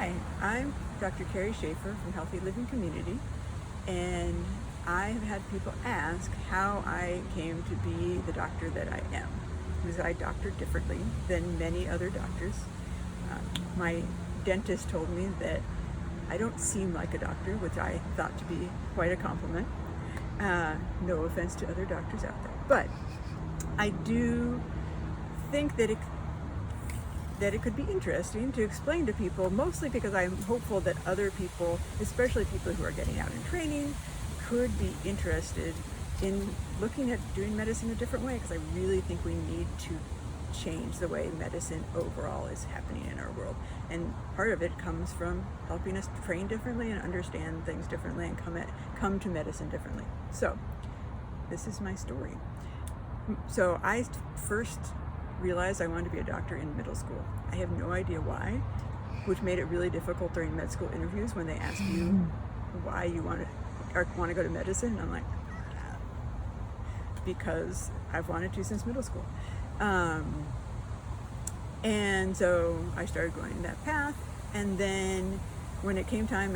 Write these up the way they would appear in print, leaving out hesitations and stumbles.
Hi, I'm Dr. Kerry Schaefer from Healthy Living Community, and I have had people ask how I came to be the doctor that I am, because I doctor differently than many other doctors. My dentist told me that I don't seem like a doctor, which I thought to be quite a compliment. No offense to other doctors out there, but I do think that it could be interesting to explain to people, mostly because I'm hopeful that other people, especially people who are getting out in training, could be interested in looking at doing medicine a different way, because I really think we need to change the way medicine overall is happening in our world. And part of it comes from helping us train differently and understand things differently and come to medicine differently. So this is my story. So I first realized I wanted to be a doctor in middle school. I have no idea why, which made it really difficult during med school interviews when they ask you why you want to go to medicine. I'm like, because I've wanted to since middle school. And so I started going that path. And then when it came time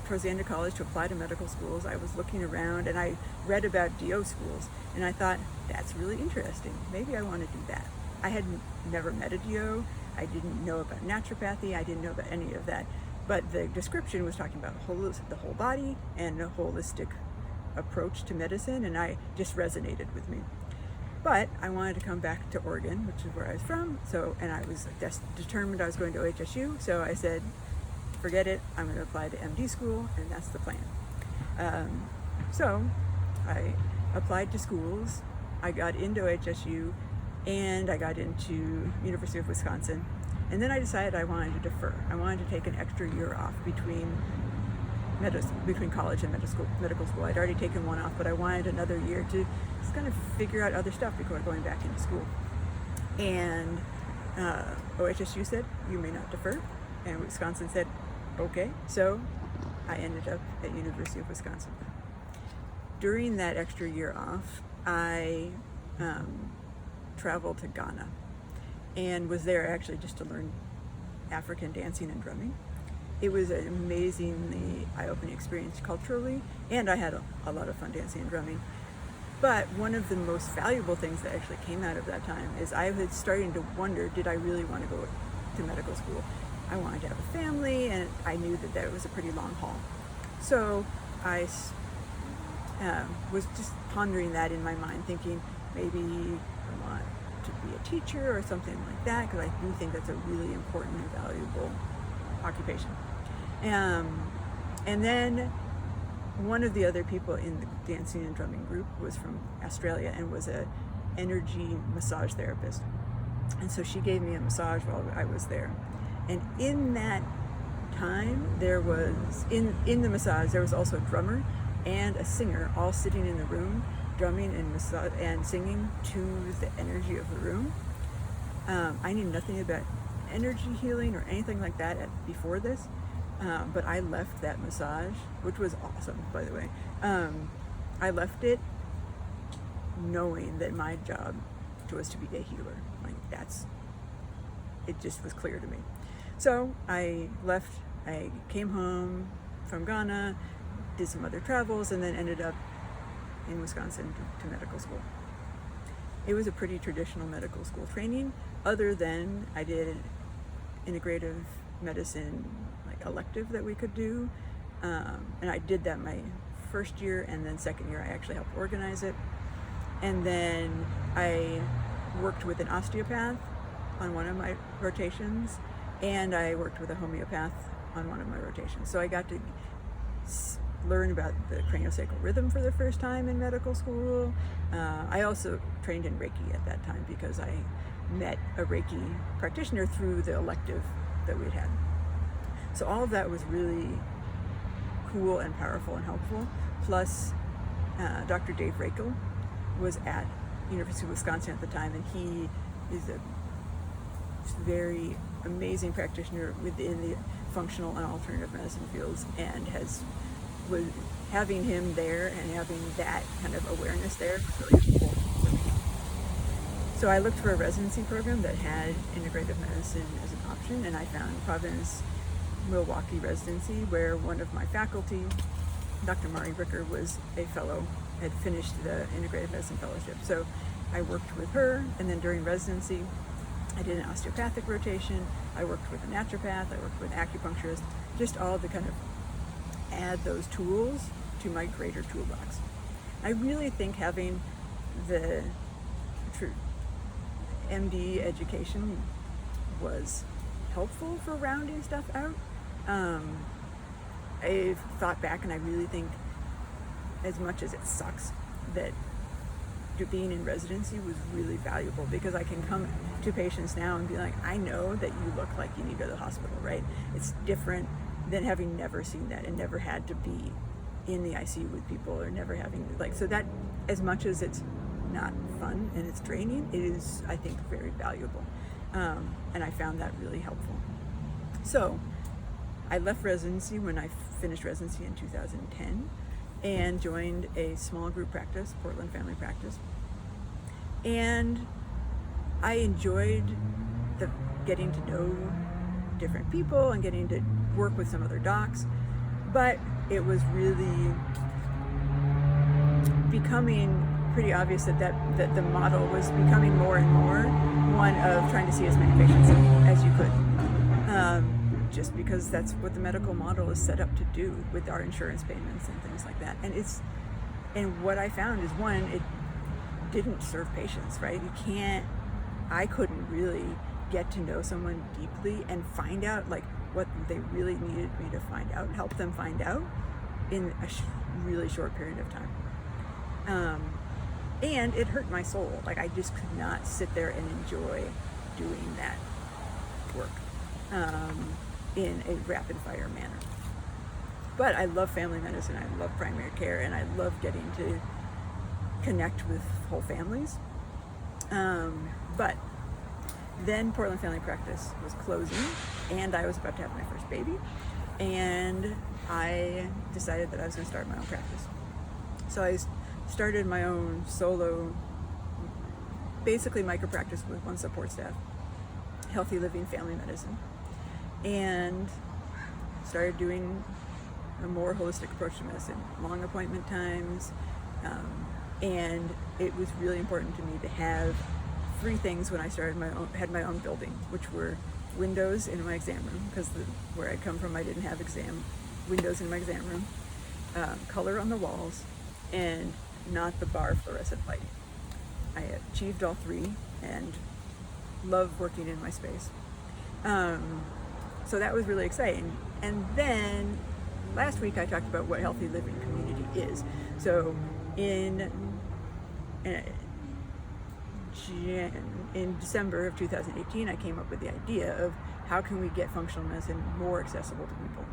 towards the end of college to apply to medical schools, I was looking around and I read about DO schools, and I thought, that's really interesting. Maybe I want to do that. I had never met a DO. I didn't know about naturopathy. I didn't know about any of that. But the description was talking about the whole body and a holistic approach to medicine, and I just resonated with me. But I wanted to come back to Oregon, which is where I was from. And I was determined I was going to OHSU. So I said, forget it. I'm going to apply to MD school, and that's the plan. So I applied to schools. I got into OHSU, and I got into University of Wisconsin. And then I decided I wanted to defer. I wanted to take an extra year off between college and medical school. I'd already taken one off, but I wanted another year to just kind of figure out other stuff before going back into school. And OHSU said, you may not defer. And Wisconsin said, okay. So I ended up at University of Wisconsin. During that extra year off, I traveled to Ghana and was there actually just to learn African dancing and drumming. It was an amazingly eye-opening experience culturally, and I had a lot of fun dancing and drumming. But one of the most valuable things that actually came out of that time is I was starting to wonder, did I really want to go to medical school? I wanted to have a family, and I knew that was a pretty long haul. So I was just pondering that in my mind, thinking maybe I want to be a teacher or something like that, because I do think that's a really important and valuable occupation. And then one of the other people in the dancing and drumming group was from Australia and was an energy massage therapist. And so she gave me a massage while I was there. And in that time, there was, in the massage, there was also a drummer and a singer all sitting in the room, drumming and singing to the energy of the room. I knew nothing about energy healing or anything like that before this, but I left that massage, which was awesome, by the way. I left it knowing that my job was to be a healer. It just was clear to me. So I left, I came home from Ghana, did some other travels, and then ended up in Wisconsin to medical school. It was a pretty traditional medical school training, other than I did an integrative medicine elective that we could do, and I did that my first year, and then second year I actually helped organize it. And then I worked with an osteopath on one of my rotations, and I worked with a homeopath on one of my rotations. So I got to learn about the craniosacral rhythm for the first time in medical school. I also trained in Reiki at that time because I met a Reiki practitioner through the elective that we'd had. So all of that was really cool and powerful and helpful. Plus, Dr. Dave Rakel was at University of Wisconsin at the time, and he is a very amazing practitioner within the functional and alternative medicine fields, and was having him there and having that kind of awareness there was really cool for me. So I looked for a residency program that had integrative medicine as an option, and I found Providence Milwaukee residency where one of my faculty, Dr. Mari Ricker, was a fellow, had finished the integrative medicine fellowship. So I worked with her, and then during residency, I did an osteopathic rotation. I worked with a naturopath. I worked with an acupuncturist, just all to kind of add those tools to my greater toolbox. I really think having the true MD education was helpful for rounding stuff out. I've thought back, and I really think, as much as it sucks, that being in residency was really valuable, because I can come to patients now and be like, I know that you look like you need to go to the hospital, right? It's different than having never seen that and never had to be in the ICU with people, or never having, like, so that, as much as it's not fun and it's draining, it is, I think, very valuable. And I found that really helpful. So I left residency when I finished residency in 2010 and joined a small group practice, Portland Family Practice. And I enjoyed getting to know different people and getting to work with some other docs, but it was really becoming pretty obvious that the model was becoming more and more one of trying to see as many patients as you could. Just because that's what the medical model is set up to do with our insurance payments and things like that. And what I found is, one, it didn't serve patients, right? I couldn't really get to know someone deeply and find out like what they really needed me to find out, help them find out in a really short period of time. And it hurt my soul. Like, I just could not sit there and enjoy doing that work in a rapid fire manner. But I love family medicine, I love primary care, and I love getting to connect with whole families. But then Portland Family Practice was closing, and I was about to have my first baby, and I decided that I was going to start my own practice. So I started my own solo, basically micro practice with one support staff, healthy living family medicine, and started doing a more holistic approach to medicine, long appointment times, and it was really important to me to have three things when I started had my own building, which were windows in my exam room, because where I come from, I didn't have windows in my exam room, color on the walls, and not the bar fluorescent lighting. I achieved all three and love working in my space. So that was really exciting. And then last week I talked about what healthy living community is. So in December of 2018, I came up with the idea of how can we get functional medicine more accessible to people.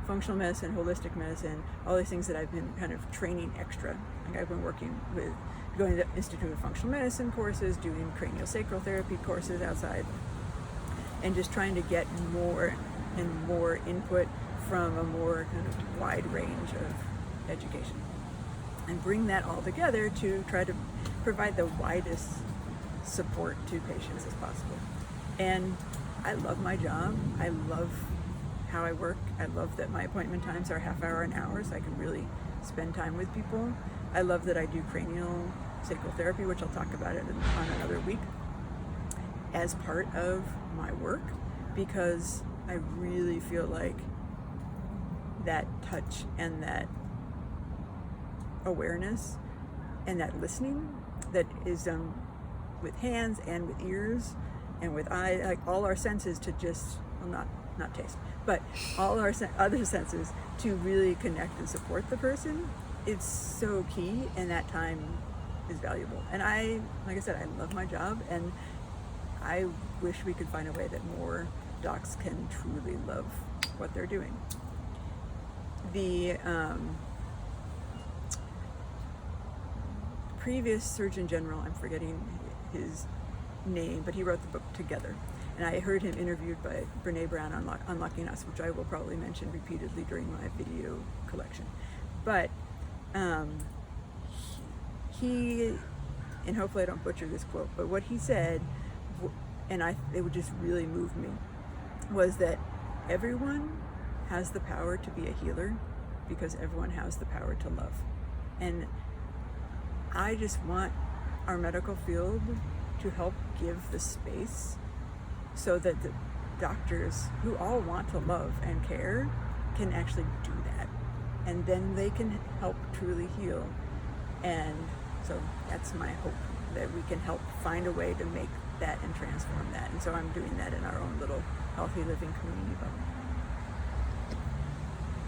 Functional medicine, holistic medicine, all these things that I've been kind of training extra. Like, I've been working with going to the Institute of Functional Medicine courses, doing craniosacral therapy courses outside, and just trying to get more and more input from a more kind of wide range of education, and bring that all together to try to provide the widest support to patients as possible. And I love my job. I love how I work. I love that my appointment times are half hour and hours. I can really spend time with people. I love that I do cranial sacral therapy, which I'll talk about it on another week, as part of my work, because I really feel like that touch and that awareness and that listening that is done with hands and with ears and with eyes, like all our senses, to just, well, not taste, but all our other senses to really connect and support the person. It's so key, and that time is valuable. And like I said, I love my job, and I wish we could find a way that more docs can truly love what they're doing. The previous Surgeon General, I'm forgetting his name, but he wrote the book Together. And I heard him interviewed by Brene Brown on Unlocking Us, which I will probably mention repeatedly during my video collection. But he, and hopefully I don't butcher this quote, but what he said, and it would just really move me, was that everyone has the power to be a healer because everyone has the power to love. And I just want our medical field to help give the space so that the doctors who all want to love and care can actually do that. And then they can help truly heal. And so that's my hope, that we can help find a way to make that and transform that. And so I'm doing that in our own little healthy living community bubble.